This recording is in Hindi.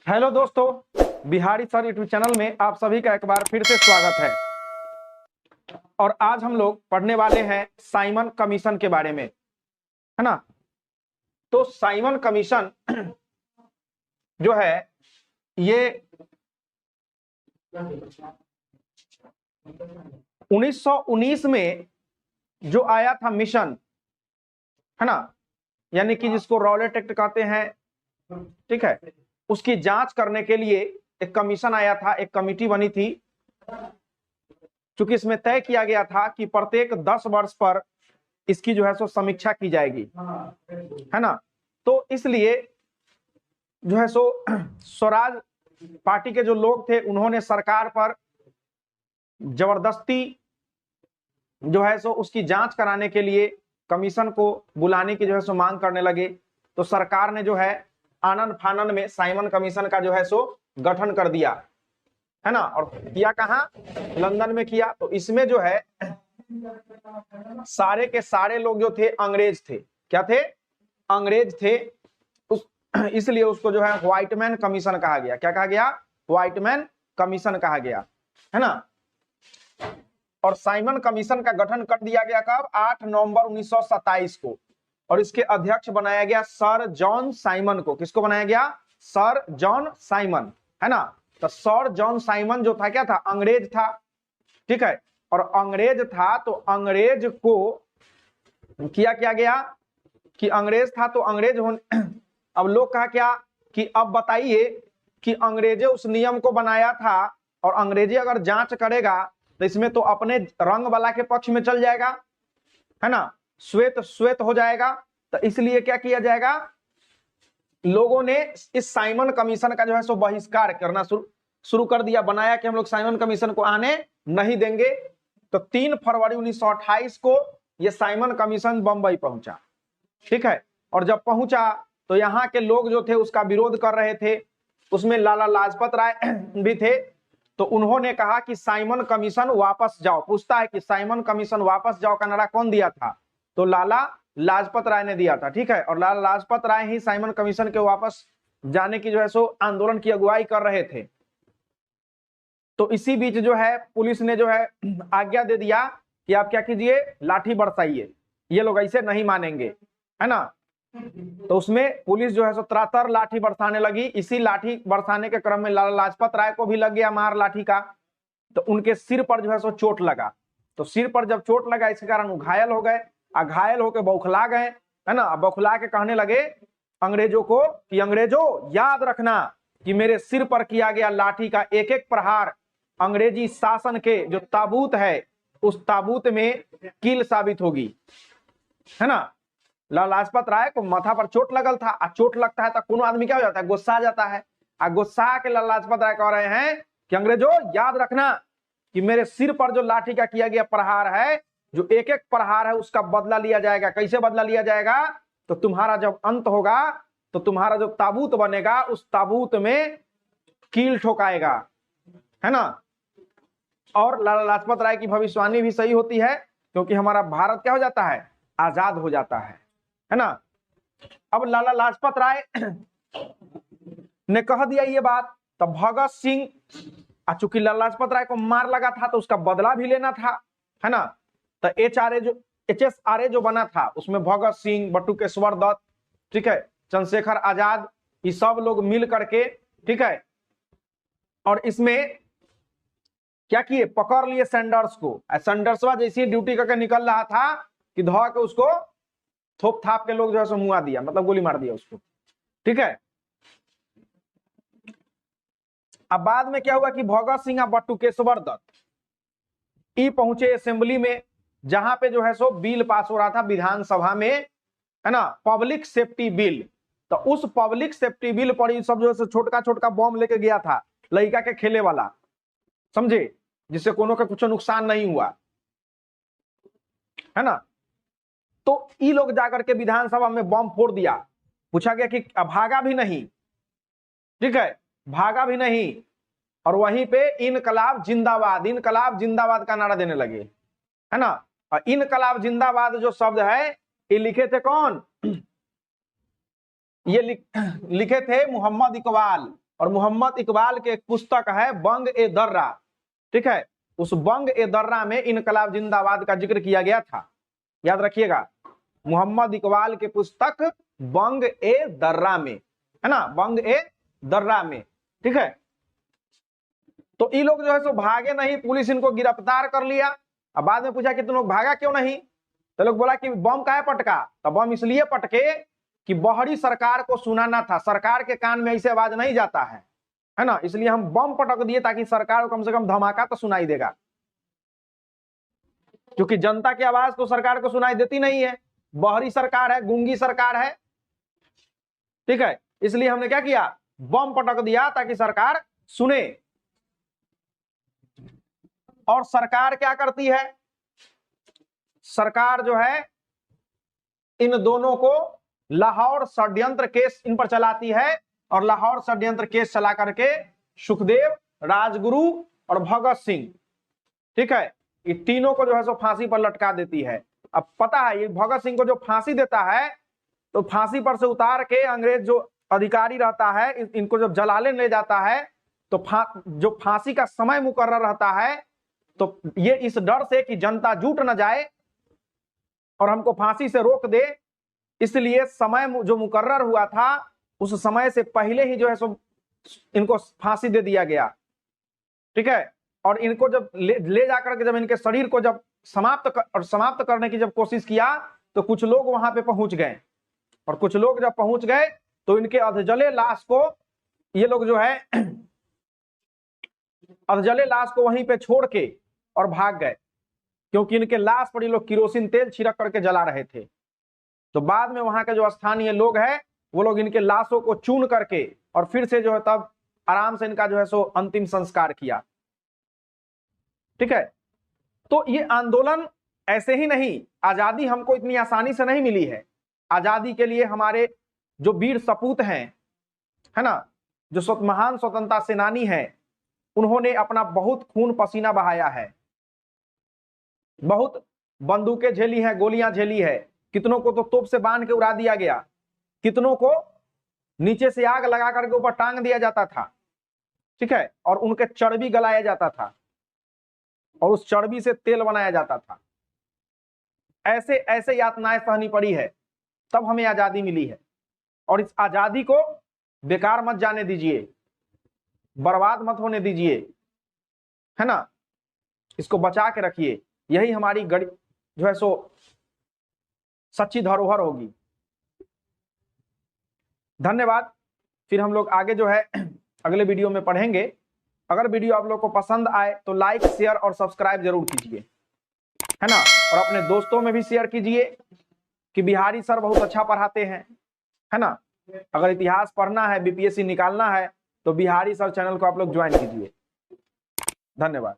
हेलो दोस्तों, बिहारी सर यूट्यूब चैनल में आप सभी का एक बार फिर से स्वागत है। और आज हम लोग पढ़ने वाले हैं साइमन कमीशन के बारे में, है ना। तो साइमन कमीशन जो है ये 1919 में जो आया था मिशन, है ना, यानी कि जिसको रॉलेट एक्ट कहते हैं, ठीक है। उसकी जांच करने के लिए एक कमीशन आया था, एक कमिटी बनी थी। चूंकि इसमें तय किया गया था कि प्रत्येक 10 वर्ष पर इसकी जो है सो समीक्षा की जाएगी, है ना। तो इसलिए जो है सो स्वराज पार्टी के जो लोग थे उन्होंने सरकार पर जबरदस्ती जो है सो उसकी जांच कराने के लिए कमीशन को बुलाने की जो है सो मांग करने लगे। तो सरकार ने जो है आनन फानन में साइमन कमीशन का जो है सो गठन कर दिया, है ना। और किया कहाँ? लंदन में किया। तो इसमें जो है सारे के सारे लोग जो थे अंग्रेज थे। क्या थे? अंग्रेज थे। इसलिए उसको जो है व्हाइटमैन कमीशन कहा गया। क्या कहा गया? व्हाइटमैन कमीशन कहा गया, है ना। और साइमन कमीशन का गठन कर दिया गया कब? 8 नवंबर 1927 को। और इसके अध्यक्ष बनाया गया सर जॉन साइमन को। किसको बनाया गया? सर जॉन साइमन, है ना। तो सर जॉन साइमन जो था क्या था? अंग्रेज था, ठीक है। और अंग्रेज था तो अंग्रेज को किया क्या गया कि अंग्रेज था तो अंग्रेज होने अब लोग कहा क्या कि अब बताइए कि अंग्रेजे उस नियम को बनाया था और अंग्रेजी अगर जांच करेगा तो इसमें तो अपने रंग वाला के पक्ष में चल जाएगा, है ना। श्वेत श्वेत हो जाएगा। तो इसलिए क्या किया जाएगा? लोगों ने इस साइमन कमीशन का जो है सो बहिष्कार करना शुरू कर दिया। बनाया कि हम लोग साइमन कमीशन को आने नहीं देंगे। तो 3 फरवरी 1928 को यह साइमन कमीशन बंबई पहुंचा, ठीक है। और जब पहुंचा तो यहाँ के लोग जो थे उसका विरोध कर रहे थे। उसमें लाला लाजपत राय भी थे। तो उन्होंने कहा कि साइमन कमीशन वापस जाओ। पूछता है कि साइमन कमीशन वापस जाओ का नारा कौन दिया था? तो लाला लाजपत राय ने दिया था, ठीक है। और लाला लाजपत राय ही साइमन कमीशन के वापस जाने की जो है सो आंदोलन की अगुवाई कर रहे थे। तो इसी बीच जो है पुलिस ने जो है आज्ञा दे दिया कि आप क्या कीजिए, लाठी बरसाइए, ये लोग ऐसे नहीं मानेंगे, है ना। तो उसमें पुलिस जो है सो तरातर लाठी बरसाने लगी। इसी लाठी बरसाने के क्रम में लाला लाजपत राय को भी लग गया मार लाठी का। तो उनके सिर पर जो है सो चोट लगा। तो सिर पर जब चोट लगा इसके कारण वो घायल हो गए। घायल होकर बौखला गए, है ना। बौखला के कहने लगे अंग्रेजों को कि अंग्रेजों याद रखना कि मेरे सिर पर किया गया लाठी का एक एक प्रहार अंग्रेजी शासन के जो ताबूत है उस ताबूत में कील साबित होगी, है ना। लाला लाजपत राय को माथा पर चोट लगल था। चोट लगता है तो कोनो आदमी क्या हो जाता है? गुस्सा आ जाता है। गुस्सा के लाला लाजपत राय कह रहे हैं कि अंग्रेजों याद रखना कि मेरे सिर पर जो लाठी का किया गया प्रहार है, जो एक एक प्रहार है उसका बदला लिया जाएगा। कैसे बदला लिया जाएगा? तो तुम्हारा जब अंत होगा तो तुम्हारा जो ताबूत बनेगा उस ताबूत में कील ठोकाएगा, है ना। और लाला लाजपत राय की भविष्यवाणी भी सही होती है क्योंकि हमारा भारत क्या हो जाता है? आजाद हो जाता है ना। अब लाला लाजपत राय ने कह दिया ये बात। तब भगत सिंह, चूंकि लाला लाजपत राय को मार लगा था तो उसका बदला भी लेना था, है ना। तो HSRA जो बना था उसमें भगत सिंह, बटुकेश्वर दत्त, ठीक है, चंद्रशेखर आजाद, ये सब लोग मिल करके, ठीक है। और इसमें क्या किए? पकड़ लिए सैंडर्स को। सैंडर्सवा जैसी ड्यूटी करके निकल रहा था कि धो के उसको थोप थाप के लोग जो है सो मुआ दिया, मतलब गोली मार दिया उसको, ठीक है। अब बाद में क्या हुआ कि भगत सिंह और बटुकेश्वर दत्त ई पहुंचे असेंबली में, जहां पे जो है सो बिल पास हो रहा था विधानसभा में, है ना, पब्लिक सेफ्टी बिल। तो उस पब्लिक सेफ्टी बिल पर ये सब जो है छोटका छोटका बम लेके गया था, लड़का के खेले वाला, समझे, जिससे कोनो का कुछ नुकसान नहीं हुआ, है ना। तो ये लोग जाकर के विधानसभा में बम फोड़ दिया। पूछा गया कि भागा भी नहीं, ठीक है, भागा भी नहीं। और वहीं पे इनकलाब जिंदाबाद का नारा देने लगे, है ना। और इनकलाब जिंदाबाद जो शब्द है ये लिखे थे कौन? ये लिखे थे मोहम्मद इकबाल, और मोहम्मद इकबाल के एक पुस्तक है बंग ए दर्रा, ठीक है। उस बंग ए दर्रा में इनकलाब जिंदाबाद का जिक्र किया गया था, याद रखिएगा। मोहम्मद इकबाल के पुस्तक बंग ए दर्रा में, है ना, बंग ए दर्रा में, ठीक है। तो ये लोग जो है सो भागे नहीं, पुलिस इनको गिरफ्तार कर लिया। अब बाद में पूछा कि तुम लोग भागा क्यों नहीं, तो लोग बोला कि बम काहे पटका, तो बम इसलिए पटके कि बाहरी सरकार को सुनाना था, सरकार के कान में ऐसे आवाज नहीं जाता है ना, इसलिए हम बम पटक दिए ताकि सरकार को कम से कम धमाका तो सुनाई देगा, क्योंकि जनता की आवाज तो सरकार को सुनाई देती नहीं है, बाहरी सरकार है, गूंगी सरकार है, ठीक है। इसलिए हमने क्या किया, बम पटक दिया ताकि सरकार सुने। और सरकार क्या करती है, सरकार जो है इन दोनों को लाहौर षड्यंत्र केस इन पर चलाती है, और लाहौर षड्यंत्र केस चला करके सुखदेव, राजगुरु और भगत सिंह, ठीक है, ये तीनों को जो है सो फांसी पर लटका देती है। अब पता है ये भगत सिंह को जो फांसी देता है, तो फांसी पर से उतार के अंग्रेज जो अधिकारी रहता है इनको जब जलाने ले जाता है, तो जो फांसी का समय मुकर्रर रहता है, तो ये इस डर से कि जनता जुट न जाए और हमको फांसी से रोक दे, इसलिए समय जो मुकर्रर हुआ था उस समय से पहले ही जो है सो इनको फांसी दे दिया गया, ठीक है। और इनको जब ले जाकर के जब इनके शरीर को जब समाप्त करने की जब कोशिश किया, तो कुछ लोग वहां पे पहुंच गए, और कुछ लोग जब पहुंच गए तो इनके अधजले लाश को ये लोग जो है अधजले लाश को वहीं पे छोड़ के और भाग गए, क्योंकि इनके लाश पर ये लोग किरोसिन तेल छिड़क करके जला रहे थे। तो बाद में वहां के जो स्थानीय लोग हैं वो लोग इनके लाशों को चून करके और फिर से जो है तब आराम से इनका जो है सो अंतिम संस्कार किया, ठीक है। तो ये आंदोलन ऐसे ही नहीं, आजादी हमको इतनी आसानी से नहीं मिली है। आजादी के लिए हमारे जो वीर सपूत हैं, है ना, जो महान स्वतंत्रता सेनानी हैं, उन्होंने अपना बहुत खून पसीना बहाया है, बहुत बंदूकें झेली हैं, गोलियां झेली है, कितनों को तो तोप से बांध के उड़ा दिया गया, कितनों को नीचे से आग लगा करके ऊपर टांग दिया जाता था, ठीक है, और उनके चर्बी गलाया जाता था और उस चर्बी से तेल बनाया जाता था। ऐसे ऐसे यातनाएं सहनी पड़ी है, तब हमें आजादी मिली है। और इस आजादी को बेकार मत जाने दीजिए, बर्बाद मत होने दीजिए, है ना, इसको बचा के रखिए, यही हमारी जो है सो सच्ची धरोहर होगी। धन्यवाद। फिर हम लोग आगे जो है अगले वीडियो में पढ़ेंगे। अगर वीडियो आप लोग को पसंद आए तो लाइक, शेयर और सब्सक्राइब जरूर कीजिए, है ना, और अपने दोस्तों में भी शेयर कीजिए कि बिहारी सर बहुत अच्छा पढ़ाते हैं, है ना। अगर इतिहास पढ़ना है, बीपीएससी निकालना है, तो बिहारी सर चैनल को आप लोग ज्वाइन कीजिए। धन्यवाद।